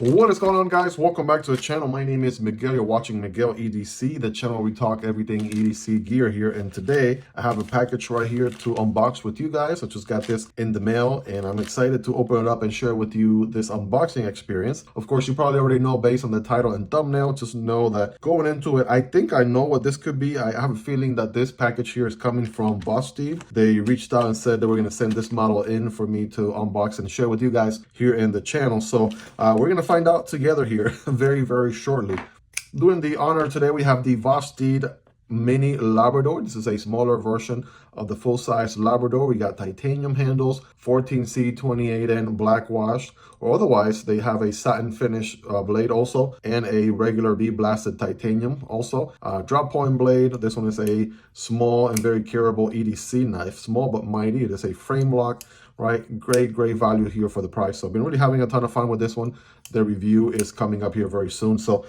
What is going on, guys? Welcome back to the channel. My name is Miguel. You're watching Miguel EDC, the channel where we talk everything EDC gear here. And today I have a package right here to unbox with you guys. I just got this in the mail and I'm excited to open it up and share with you this unboxing experience. Of course, you probably already know based on the title and thumbnail. Just know that going into it, I think I know what this could be. I have a feeling that this package here is coming from Vosteed. They reached out and said they were going to send this model in for me to unbox and share with you guys here in the channel. So we're going to find out together here very shortly. Doing the honor today, we have the Vosteed Mini Labrador. This is a smaller version of the full-size Labrador. We got titanium handles, 14C 28N black washed, or otherwise they have a satin finish blade also, and a regular B-blasted titanium also. Drop point blade. This one is a small and very curable EDC knife, small but mighty. It is a frame lock. Right, great value here for the price. So I've been really having a ton of fun with this one. The review is coming up here very soon. So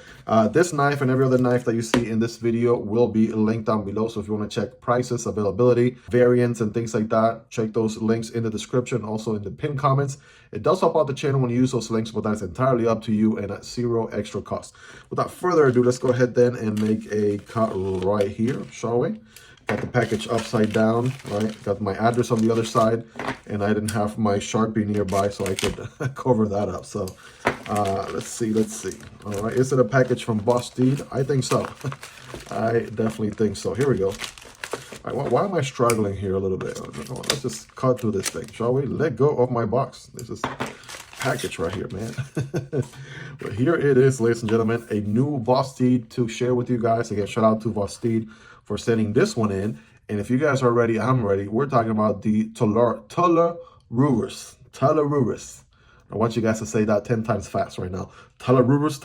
this knife and every other knife that you see in this video will be linked down below. So if you want to check prices, availability, variants, and things like that, check those links in the description, also in the pinned comments. It does help out the channel when you use those links, but that's entirely up to you and at zero extra cost. Without further ado, let's go ahead then and make a cut right here, shall we? Got the package upside down, right? Got my address on the other side, and I didn't have my Sharpie nearby, so I could cover that up. So let's see. All right, is it a package from Vosteed? I think so. I definitely think so. Here we go. All right, why am I struggling here a little bit? Let's just cut through this thing, shall we? Let go of my box. This is package right here, man. But here it is, ladies and gentlemen, a new Vosteed to share with you guys. Again, shout out to Vosteed for sending this one in. And if you guys are ready, I'm ready. We're talking about the Talarurus. I want you guys to say that 10 times fast right now. Talarurus.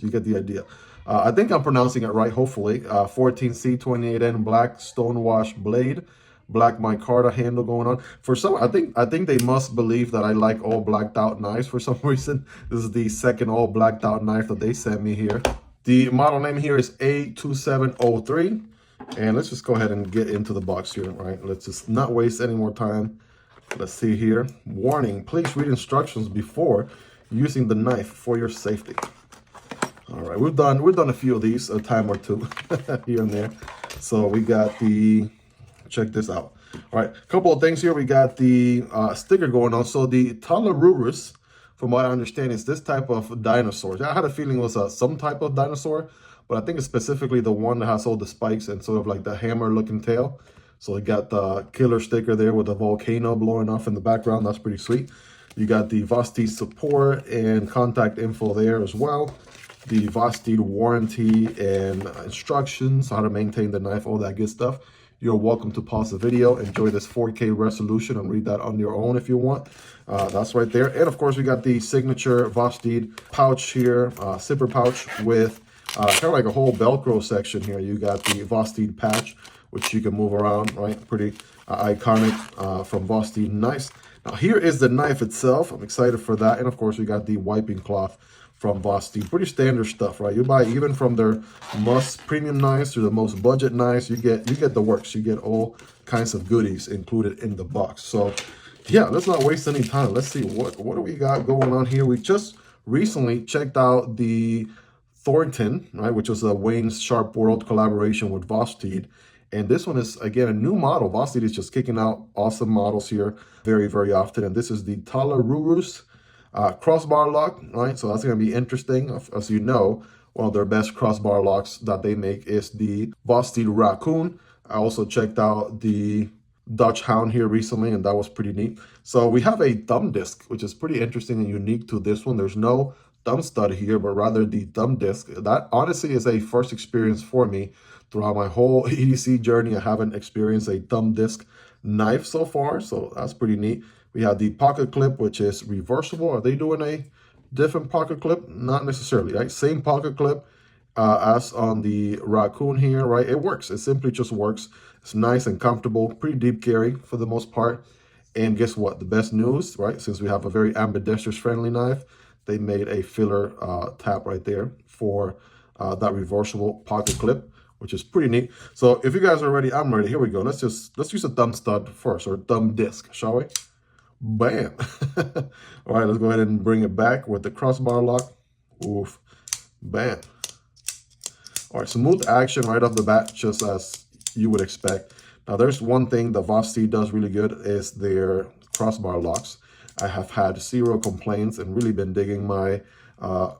You get the idea. I think I'm pronouncing it right, hopefully. 14C 28N black stonewash blade. Black micarta handle going on. For some, I think they must believe that I like all blacked out knives for some reason. This is the second all blacked out knife that they sent me here. The model name here is A2703. And let's just go ahead and get into the box here, right? Let's just not waste any more time. Let's see here. Warning, please read instructions before using the knife for your safety. All right, we've done a few of these, a time or two here and there. So we got the, check this out. All right, a couple of things here. We got the sticker going on. So the Talarurus, from what I understand, is this type of dinosaur. I had a feeling it was some type of dinosaur, but I think it's specifically the one that has all the spikes and sort of like the hammer-looking tail. So it got the killer sticker there with the volcano blowing off in the background. That's pretty sweet. You got the Vosteed support and contact info there as well. The Vosteed warranty and instructions, how to maintain the knife, all that good stuff. You're welcome to pause the video, enjoy this 4K resolution, and read that on your own if you want. That's right there. And of course, we got the signature Vosteed pouch here, zipper pouch with kind of like a whole Velcro section here. You got the Vosteed patch, which you can move around, right? Pretty iconic from Vosteed. Nice. Now, here is the knife itself. I'm excited for that. And of course, we got the wiping cloth from Vosteed. Pretty standard stuff, right? You buy even from their most premium knives to the most budget knives, you get the works. You get all kinds of goodies included in the box. So yeah, let's not waste any time. Let's see what do we got going on here. We just recently checked out the Thornton, right, which was a Wayne's Sharp World collaboration with Vosteed. And this one is, again, a new model. Vosteed is just kicking out awesome models here very often. And this is the Talarurus crossbar lock, right? So that's going to be interesting. As you know, one of their best crossbar locks that they make is the Vosteed Raccoon. I also checked out the Dutch Hound here recently, and that was pretty neat. So we have a thumb disc, which is pretty interesting and unique to this one. There's no thumb stud here, but rather the thumb disc. That honestly is a first experience for me. Throughout my whole EDC journey, I haven't experienced a thumb disc knife so far, so that's pretty neat. We have the pocket clip, which is reversible. Are they doing a different pocket clip? Not necessarily, right? Same pocket clip as on the Raccoon here, right? It works. It simply just works. It's nice and comfortable, pretty deep carry for the most part. And guess what? The best news, right? Since we have a very ambidextrous friendly knife, they made a filler tab right there for that reversible pocket clip, which is pretty neat. So if you guys are ready, I'm ready. Here we go. Let's use a thumb stud first, or thumb disc, shall we? Bam. All right, let's go ahead and bring it back with the crossbar lock. Oof. Bam. All right, smooth action right off the bat, just as you would expect. Now, there's one thing the Vosteed does really good is their crossbar locks. I have had zero complaints and really been digging my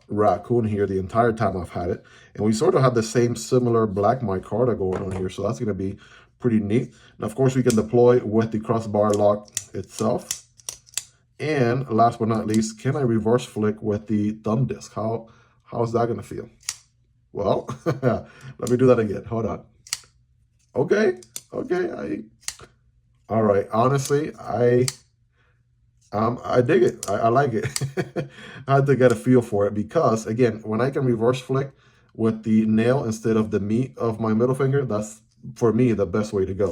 Raccoon here the entire time I've had it. And we sort of have the same similar black micarta going on here, so that's going to be pretty neat. And of course, we can deploy with the crossbar lock itself. And last but not least, can I reverse flick with the thumb disc? How's that going to feel? Well, let me do that again. Hold on. Okay. All right. Honestly, I dig it. I like it. I had to get a feel for it because, again, when I can reverse flick with the nail instead of the meat of my middle finger, that's, for me, the best way to go.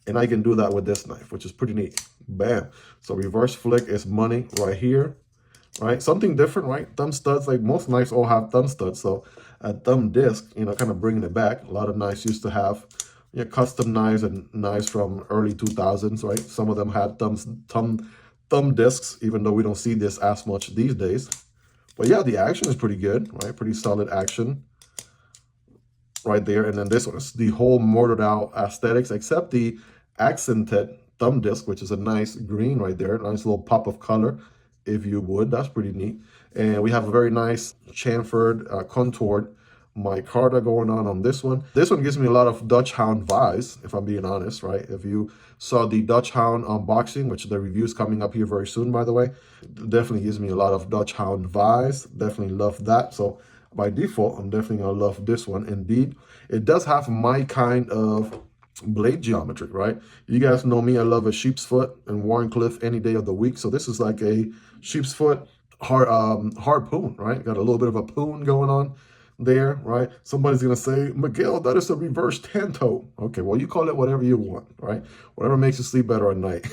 And I can do that with this knife, which is pretty neat. Bam. So reverse flick is money right here. Right, something different, right? Thumb studs, like most knives all have thumb studs. So a thumb disc, you know, kind of bringing it back. A lot of knives used to have, you know, custom knives and knives from early 2000s, right? Some of them had thumb discs, even though we don't see this as much these days. But yeah, the action is pretty good, right? Pretty solid action right there. And then this one is the whole mortared out aesthetics, except the accented thumb disc, which is a nice green right there. Nice little pop of color, if you would. That's pretty neat. And we have a very nice chamfered, contoured micarta going on this one. This one gives me a lot of Dutch Hound vibes, if I'm being honest, right? If you saw the Dutch Hound unboxing, which the review is coming up here very soon, by the way, definitely gives me a lot of Dutch Hound vibes. Definitely love that. So by default, I'm definitely going to love this one. Indeed, it does have my kind of blade geometry, right? You guys know me, I love a sheep's foot and Warncliffe any day of the week. So this is like a sheep's foot harpoon, right? Got a little bit of a poon going on there, right? Somebody's gonna say, Miguel, that is a reverse tanto. Okay, well, you call it whatever you want, right? Whatever makes you sleep better at night,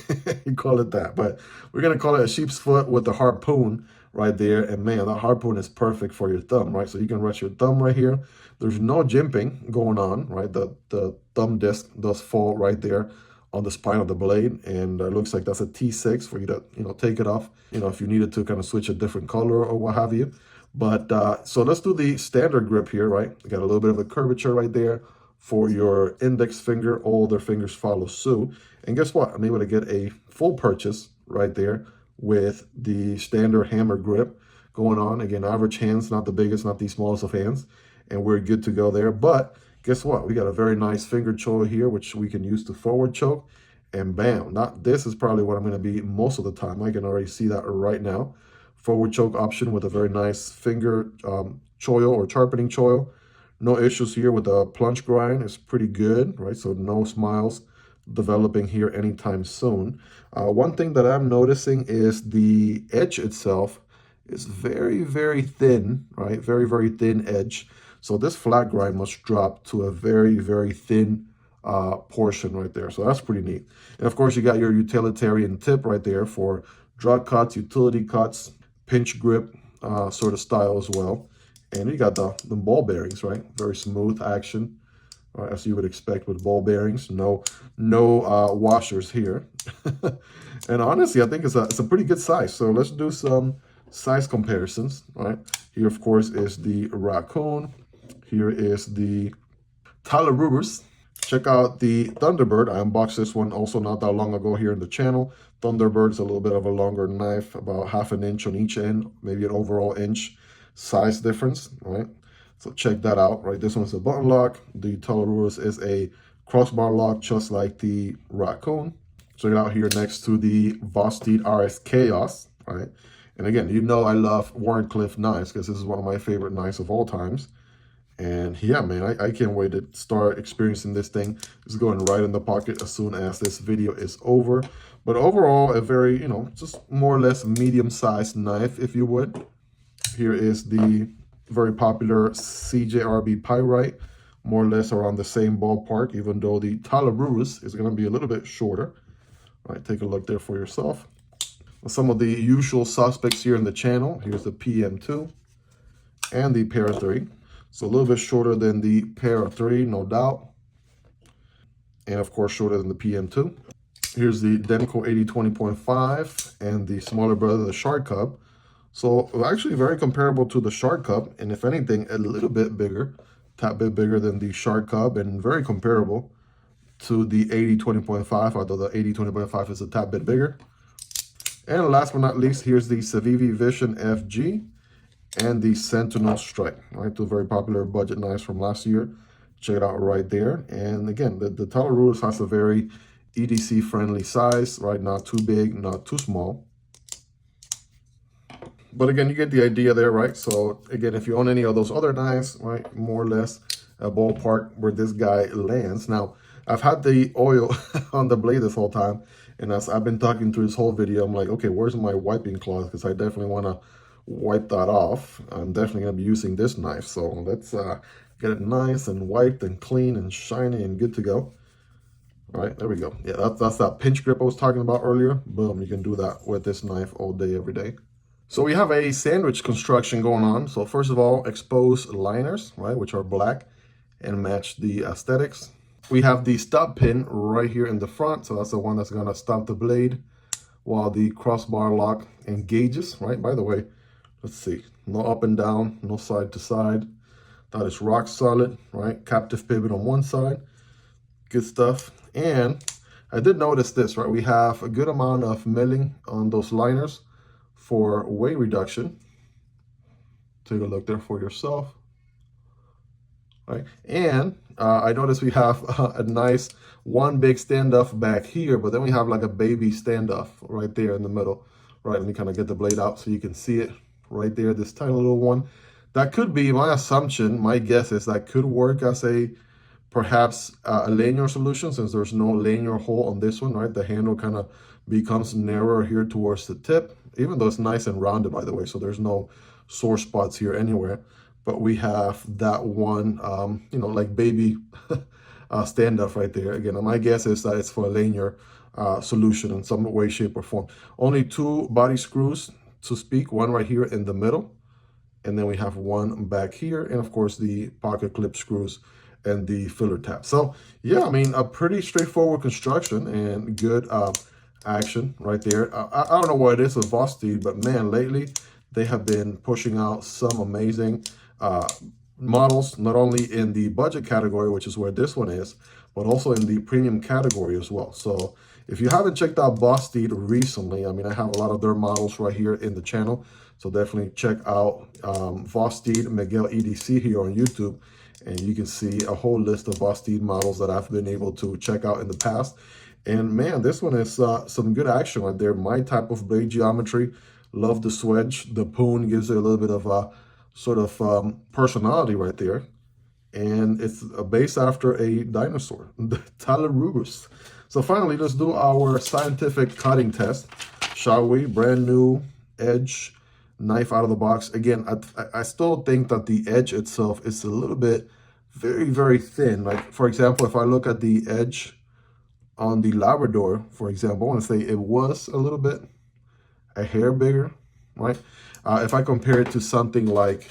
you call it that. But we're gonna call it a sheep's foot with the harpoon right there. And man, the harpoon is perfect for your thumb, right? So you can rest your thumb right here. There's no jimping going on, right? The thumb disc does fall right there on the spine of the blade, and it looks like that's a T6 for you to, you know, take it off, you know, if you needed to kind of switch a different color or what have you. But so let's do the standard grip here, right? You got a little bit of a curvature right there for your index finger. All their fingers follow suit. And guess what? I'm able to get a full purchase right there with the standard hammer grip going on. Again, average hands, not the biggest, not the smallest of hands. And we're good to go there. But guess what? We got a very nice finger choke here, which we can use to forward choke. And bam, this is probably what I'm going to be most of the time. I can already see that right now. Forward choke option with a very nice finger choil or sharpening choil. No issues here with the plunge grind. It's pretty good, right? So no smiles developing here anytime soon. One thing that I'm noticing is the edge itself is very, very thin, right? Very, very thin edge. So this flat grind must drop to a very, very thin portion right there. So that's pretty neat. And of course, you got your utilitarian tip right there for draw cuts, utility cuts, pinch grip sort of style as well. And you got the ball bearings, right? Very smooth action, as you would expect with ball bearings. No washers here. And honestly, I think it's a pretty good size. So let's do some size comparisons, right? Here, of course, is the Raccoon. Here is the Talarurus. Check out the Thunderbird. I unboxed this one also not that long ago here in the channel. Thunderbird's a little bit of a longer knife, about ½ an inch on each end, maybe an overall inch size difference, right? So check that out, right? This one's a button lock. The Talarurus is a crossbar lock, just like the Raccoon. Check it out here next to the Vosteed RSKAOS, right? And again, you know I love Warncliffe knives because this is one of my favorite knives of all times. And yeah, man, I can't wait to start experiencing this thing. It's going right in the pocket as soon as this video is over. But overall, a very, you know, just more or less medium-sized knife, if you would. Here is the very popular CJRB Pyrite, more or less around the same ballpark, even though the Talarurus is going to be a little bit shorter. All right, take a look there for yourself. Some of the usual suspects here in the channel. Here's the PM2 and the Para 3. So a little bit shorter than the Para 3, no doubt. And of course, shorter than the PM2. Here's the Demko AD 20.5 and the smaller brother, the Shark Cub. So actually very comparable to the Shark Cub, and if anything, a little bit bigger, tad bit bigger than the Shark Cub, and very comparable to the AD 20.5, although the AD 20.5 is a tad bit bigger. And last but not least, here's the Civivi Vision FG and the Sentinel Strike, right? Two very popular budget knives from last year. Check it out right there. And again, the Talarurus has a very EDC friendly size, right? Not too big, not too small. But again, you get the idea there, right? So again, if you own any of those other knives, right, more or less a ballpark where this guy lands. Now, I've had the oil on the blade this whole time, and as I've been talking through this whole video, I'm like, okay, where's my wiping cloth? Because I definitely want to wipe that off. I'm definitely going to be using this knife. So let's get it nice and wiped and clean and shiny and good to go. All right, there we go. Yeah, that's that pinch grip I was talking about earlier. Boom, you can do that with this knife all day, every day. So we have a sandwich construction going on. So first of all, expose liners, right, which are black and match the aesthetics. We have the stop pin right here in the front. So that's the one that's going to stop the blade while the crossbar lock engages, right? By the way, let's see, no up and down, no side to side. That is rock solid, right? Captive pivot on one side. Good stuff. And I did notice this, right? We have a good amount of milling on those liners for weight reduction. Take a look there for yourself, right? And I noticed we have a nice one big standoff back here, but then we have like a baby standoff right there in the middle, right? Let me kind of get the blade out so you can see it right there, this tiny little one. That could be, my assumption, my guess is that could work as a perhaps a lanyard solution, since there's no lanyard hole on this one, right? The handle kind of becomes narrower here towards the tip, even though it's nice and rounded, by the way, so there's no sore spots here anywhere. But we have that one, you know, like baby standoff right there. Again, my guess is that it's for a lanyard solution in some way, shape, or form. Only two body screws to speak, one right here in the middle, and then we have one back here, and of course the pocket clip screws and the filler tab. So yeah, I mean, a pretty straightforward construction and good action right there. I don't know what it is with Vosteed, but man, lately they have been pushing out some amazing models, not only in the budget category, which is where this one is, but also in the premium category as well. So if you haven't checked out Vosteed recently, I mean, I have a lot of their models right here in the channel. So definitely check out Vosteed Miguel EDC here on YouTube. And you can see a whole list of Vosteed models that I've been able to check out in the past. And man, this one is some good action right there. My type of blade geometry. Love the swedge. The poon gives it a little bit of a sort of personality right there. And it's based after a dinosaur, the Talarurus. So finally, let's do our scientific cutting test, shall we? Brand new edge knife out of the box. Again, I still think that the edge itself is a little bit very, very thin. Like, for example, if I look at the edge on the Labrador, for example, I want to say it was a little bit, a hair bigger, right? If I compare it to something like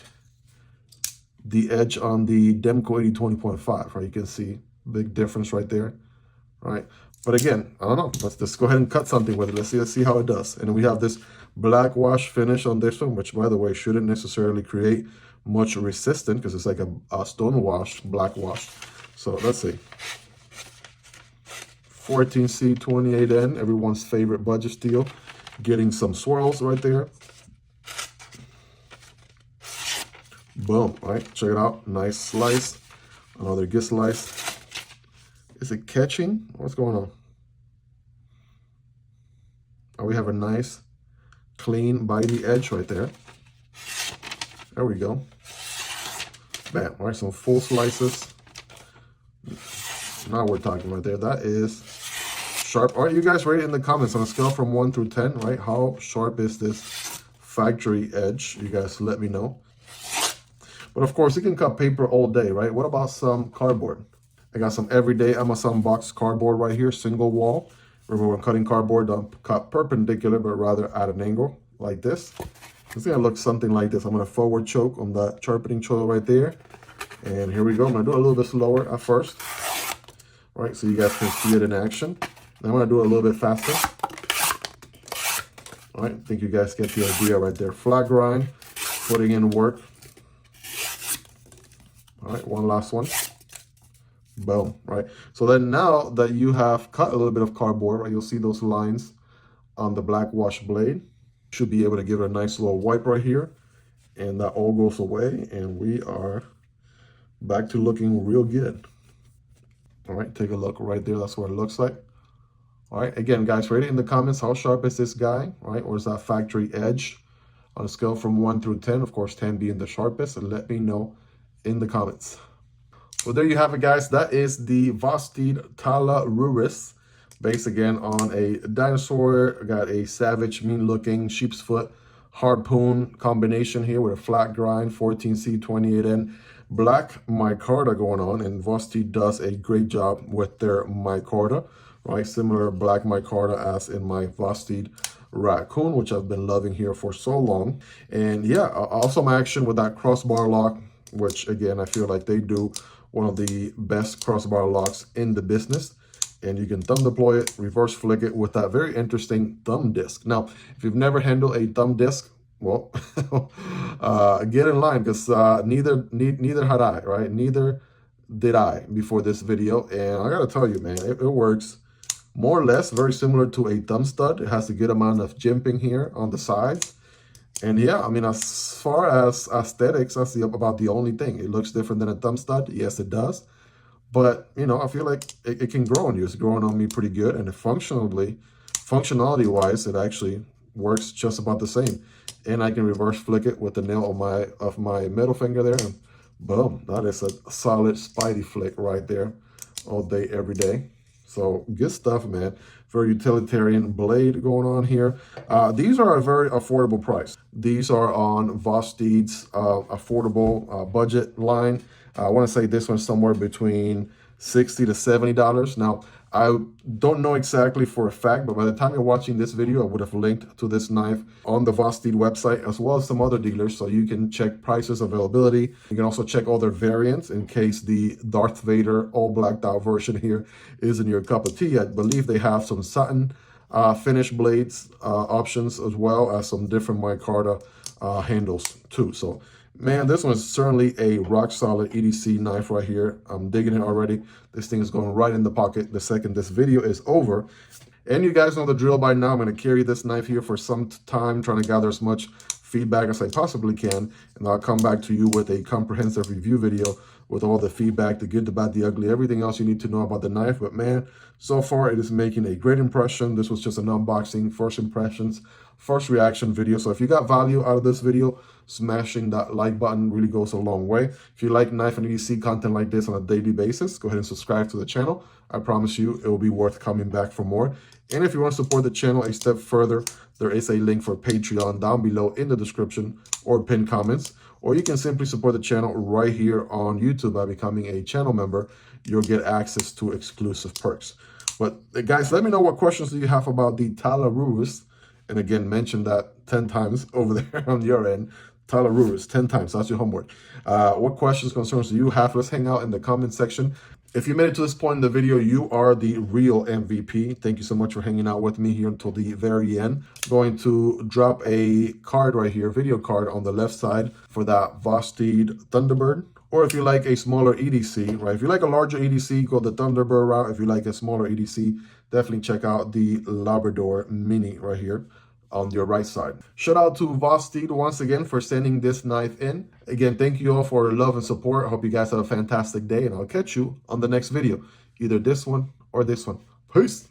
the edge on the Demko AD 20.5, right? You can see big difference right there, right? But again, I don't know. Let's just go ahead and cut something with it. Let's see how it does. And we have this black wash finish on this one, which, by the way, shouldn't necessarily create much resistance because it's like a stone wash, black wash. So let's see. 14C 28N, everyone's favorite budget steel. Getting some swirls right there. Boom, right? Check it out. Nice slice. Another good slice. Is it catching? What's going on? Oh, we have a nice, clean, bitey edge right there. There we go. Bam, all right, some full slices. Now we're talking right there. That is sharp. All right, you guys rate it in the comments on a scale from 1 through 10, right? How sharp is this factory edge? You guys let me know. But of course, you can cut paper all day, right? What about some cardboard? I got some everyday Amazon box cardboard right here, single wall. Remember, when cutting cardboard, don't cut perpendicular, but rather at an angle like this. It's gonna look something like this. I'm gonna forward choke on that sharpening choil right there. And here we go. I'm gonna do it a little bit slower at first. All right, so you guys can see it in action. I'm going to do it a little bit faster. All right, I think you guys get the idea right there. Flat grind, putting in work. All right, one last one. Boom, right? So then now that you have cut a little bit of cardboard, right, you'll see those lines on the black wash blade. Should be able to give it a nice little wipe right here. And that all goes away, and we are back to looking real good. All right, take a look right there. That's what it looks like. All right, again, guys, rate it in the comments. How sharp is this guy, right? Or is that factory edge on a scale from 1 through 10? Of course, 10 being the sharpest. And let me know in the comments. Well, there you have it, guys. That is the Vosteed Talarurus, based again on a dinosaur. Got a savage, mean-looking sheep's foot harpoon combination here with a flat grind, 14C, 28N. Black micarta going on, and Vosteed does a great job with their micarta. Right, similar black micarta as in my Vosteed Raccoon, which I've been loving here for so long. And yeah, awesome action with that crossbar lock, which again, I feel like they do one of the best crossbar locks in the business. And you can thumb deploy it, reverse flick it with that very interesting thumb disc. Now, if you've never handled a thumb disc, well, get in line, because neither had I, right? Neither did I before this video. And I gotta tell you, man, it works more or less very similar to a thumb stud. It has a good amount of jimping here on the sides. And yeah, I mean, as far as aesthetics, that's about the only thing. It looks different than a thumb stud. Yes, it does. But, you know, I feel like it can grow on you. It's growing on me pretty good. And functionality-wise, it actually works just about the same. And I can reverse flick it with the nail of my middle finger there. And boom, that is a solid Spidey flick right there all day, every day. So good stuff, man. Very utilitarian blade going on here. These are a very affordable price. These are on Vosteed's affordable budget line. I want to say this one's somewhere between $60 to $70. Now, I don't know exactly for a fact, but by the time you're watching this video, I would have linked to this knife on the Vosteed website, as well as some other dealers, so you can check prices, availability. You can also check all their variants in case the Darth Vader all blacked out version here isn't your cup of tea. I believe they have some satin finish blades options, as well as some different micarta handles too. So, man, this one is certainly a rock-solid EDC knife right here. I'm digging it already. This thing is going right in the pocket the second this video is over. And you guys know the drill by now. I'm going to carry this knife here for some time, trying to gather as much feedback as I possibly can. And I'll come back to you with a comprehensive review video with all the feedback, the good, the bad, the ugly, everything else you need to know about the knife. But man, so far it is making a great impression. This was just an unboxing, first impressions, first reaction video. So if you got value out of this video, smashing that like button really goes a long way. If you like knife and EDC content like this on a daily basis, go ahead and subscribe to the channel. I promise you it will be worth coming back for more. And if you want to support the channel a step further, there is a link for Patreon down below in the description or pinned comments. Or you can simply support the channel right here on YouTube by becoming a channel member. You'll get access to exclusive perks. But guys, let me know what questions do you have about the Talarurus. And again, mention that 10 times over there on your end. Talarurus, 10 times. That's your homework. What questions, concerns do you have? Let's hang out in the comment section. If you made it to this point in the video, you are the real MVP. Thank you so much for hanging out with me here until the very end. I'm going to drop a card right here, video card on the left side for that Vosteed Thunderbird. Or if you like a smaller EDC, right? If you like a larger EDC, go the Thunderbird route. If you like a smaller EDC, definitely check out the Labrador Mini right here on your right side. Shout out to Vosteed once again for sending this knife in. Again, thank you all for your love and support. I hope you guys have a fantastic day, and I'll catch you on the next video, either this one or this one. Peace.